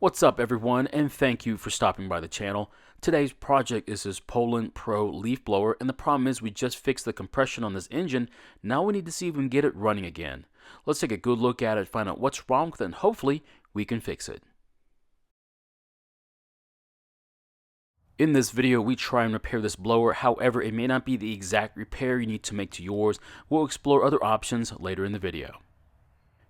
What's up everyone, and thank you for stopping by the channel. Today's project is this Poland Pro leaf blower, and the problem is we just fixed the compression on this engine. Now we need to see if we can get it running again. Let's take a good look at it, find out what's wrong with it, and hopefully we can fix it. In this video, we try and repair this blower. However, it may not be the exact repair you need to make to yours. We'll explore other options later in the video.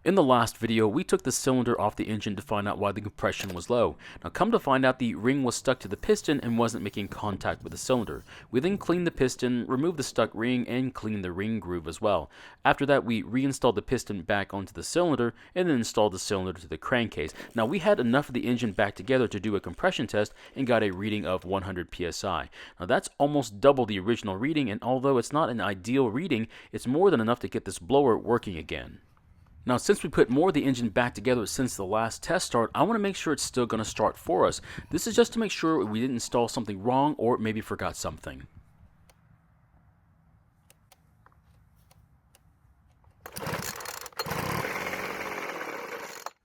In the last video, we took the cylinder off the engine to find out why the compression was low. Now come to find out, the ring was stuck to the piston and wasn't making contact with the cylinder. We then cleaned the piston, removed the stuck ring, and cleaned the ring groove as well. After that, we reinstalled the piston back onto the cylinder and then installed the cylinder to the crankcase. Now we had enough of the engine back together to do a compression test and got a reading of 100 psi. Now that's almost double the original reading, and although it's not an ideal reading, it's more than enough to get this blower working again. Now, since we put more of the engine back together since the last test start, I want to make sure it's still going to start for us. This is just to make sure we didn't install something wrong or maybe forgot something.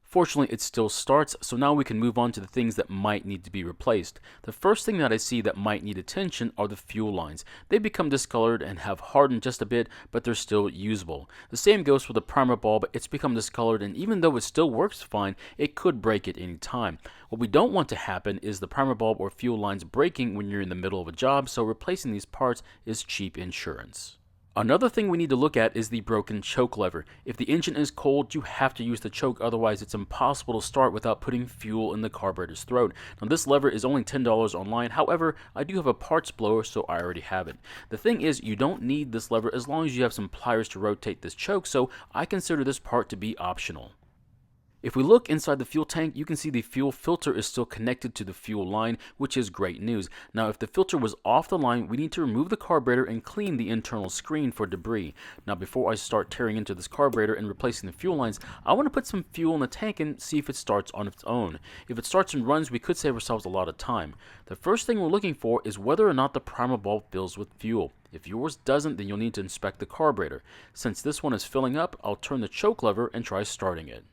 Fortunately, it still starts, so now we can move on to the things that might need to be replaced. The first thing that I see that might need attention are the fuel lines. They become discolored and have hardened just a bit, but they're still usable. The same goes for the primer bulb. It's become discolored, and even though it still works fine, it could break at any time. What we don't want to happen is the primer bulb or fuel lines breaking when you're in the middle of a job, so replacing these parts is cheap insurance. Another thing we need to look at is the broken choke lever. If the engine is cold, you have to use the choke, otherwise it's impossible to start without putting fuel in the carburetor's throat. Now this lever is only $10 online, however, I do have a parts blower, so I already have it. The thing is, you don't need this lever as long as you have some pliers to rotate this choke, so I consider this part to be optional. If we look inside the fuel tank, you can see the fuel filter is still connected to the fuel line, which is great news. Now, if the filter was off the line, we need to remove the carburetor and clean the internal screen for debris. Now, before I start tearing into this carburetor and replacing the fuel lines, I want to put some fuel in the tank and see if it starts on its own. If it starts and runs, we could save ourselves a lot of time. The first thing we're looking for is whether or not the primer bulb fills with fuel. If yours doesn't, then you'll need to inspect the carburetor. Since this one is filling up, I'll turn the choke lever and try starting it.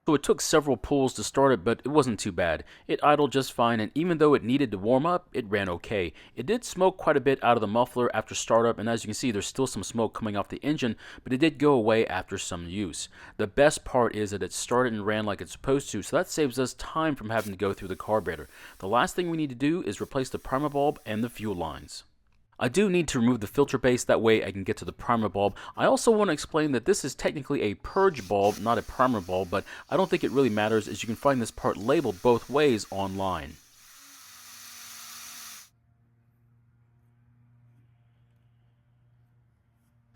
So it took several pulls to start it, but it wasn't too bad. It idled just fine, and even though it needed to warm up, it ran okay. It did smoke quite a bit out of the muffler after startup, and as you can see, there's still some smoke coming off the engine, but it did go away after some use. The best part is that it started and ran like it's supposed to, so that saves us time from having to go through the carburetor. The last thing we need to do is replace the primer bulb and the fuel lines. I do need to remove the filter base, that way I can get to the primer bulb. I also want to explain that this is technically a purge bulb, not a primer bulb, but I don't think it really matters, as you can find this part labeled both ways online.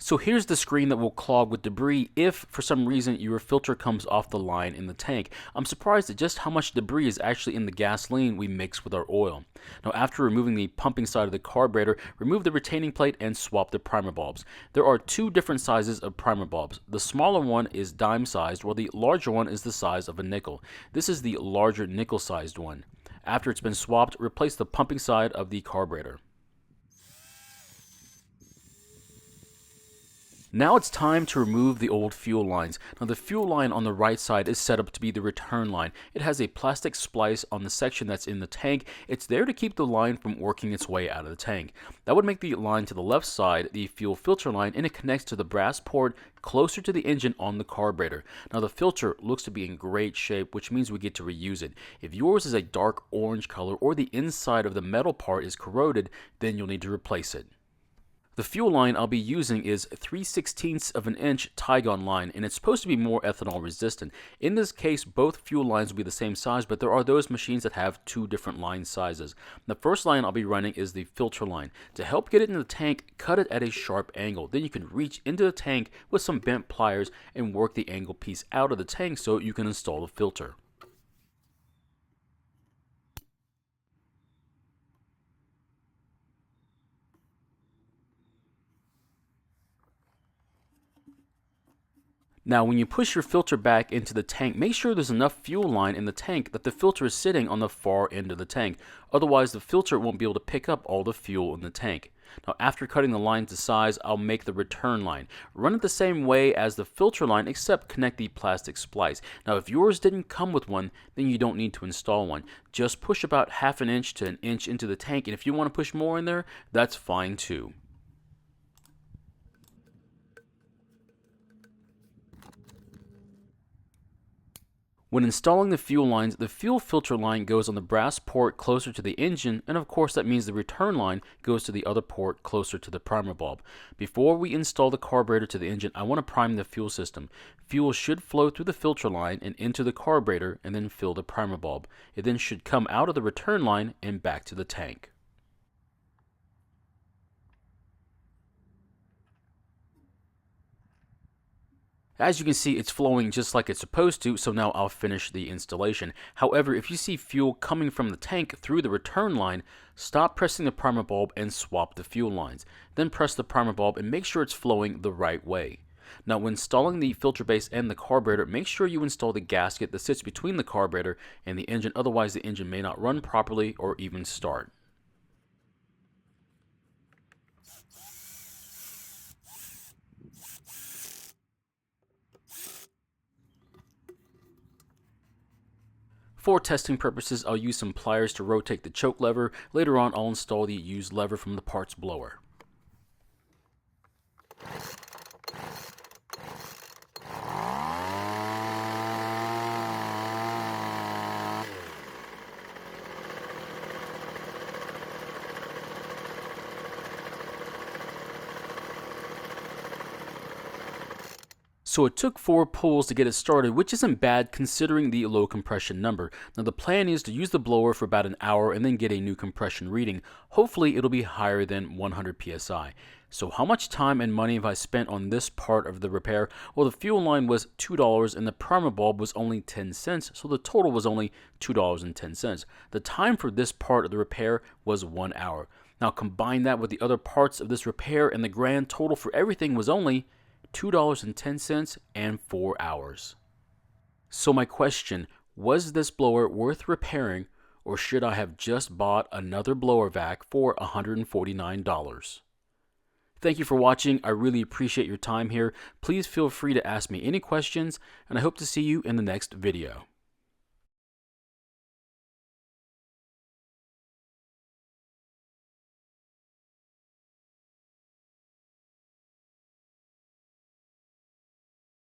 So here's the screen that will clog with debris if, for some reason, your filter comes off the line in the tank. I'm surprised at just how much debris is actually in the gasoline we mix with our oil. Now, after removing the pumping side of the carburetor, remove the retaining plate and swap the primer bulbs. There are two different sizes of primer bulbs. The smaller one is dime sized, while the larger one is the size of a nickel. This is the larger nickel sized one. After it's been swapped, replace the pumping side of the carburetor. Now it's time to remove the old fuel lines. Now the fuel line on the right side is set up to be the return line. It has a plastic splice on the section that's in the tank. It's there to keep the line from working its way out of the tank. That would make the line to the left side the fuel filter line, and it connects to the brass port closer to the engine on the carburetor. Now the filter looks to be in great shape, which means we get to reuse it. If yours is a dark orange color or the inside of the metal part is corroded, then you'll need to replace it. The fuel line I'll be using is 3/16 of an inch Tygon line, and it's supposed to be more ethanol resistant. In this case, both fuel lines will be the same size, but there are those machines that have two different line sizes. The first line I'll be running is the filter line. To help get it in the tank, cut it at a sharp angle. Then you can reach into the tank with some bent pliers and work the angle piece out of the tank so you can install the filter. Now, when you push your filter back into the tank, make sure there's enough fuel line in the tank that the filter is sitting on the far end of the tank. Otherwise, the filter won't be able to pick up all the fuel in the tank. Now, after cutting the line to size, I'll make the return line. Run it the same way as the filter line, except connect the plastic splice. Now, if yours didn't come with one, then you don't need to install one. Just push about half an inch to an inch into the tank, and if you want to push more in there, that's fine too. When installing the fuel lines, the fuel filter line goes on the brass port closer to the engine, and of course that means the return line goes to the other port closer to the primer bulb. Before we install the carburetor to the engine, I want to prime the fuel system. Fuel should flow through the filter line and into the carburetor and then fill the primer bulb. It then should come out of the return line and back to the tank. As you can see, it's flowing just like it's supposed to, so now I'll finish the installation. However, if you see fuel coming from the tank through the return line, stop pressing the primer bulb and swap the fuel lines. Then press the primer bulb and make sure it's flowing the right way. Now, when installing the filter base and the carburetor, make sure you install the gasket that sits between the carburetor and the engine, otherwise the engine may not run properly or even start. For testing purposes, I'll use some pliers to rotate the choke lever. Later on, I'll install the used lever from the parts blower. So it took 4 pulls to get it started, which isn't bad considering the low compression number. Now the plan is to use the blower for about an hour and then get a new compression reading. Hopefully it'll be higher than 100 psi. So how much time and money have I spent on this part of the repair? Well, the fuel line was $2 and the primer bulb was only 10 cents, so the total was only $2.10. The time for this part of the repair was 1 hour. Now combine that with the other parts of this repair and the grand total for everything was only $2.10 and 4 hours. So my question, was this blower worth repairing, or should I have just bought another blower vac for $149? Thank you for watching. I really appreciate your time here. Please feel free to ask me any questions, and I hope to see you in the next video.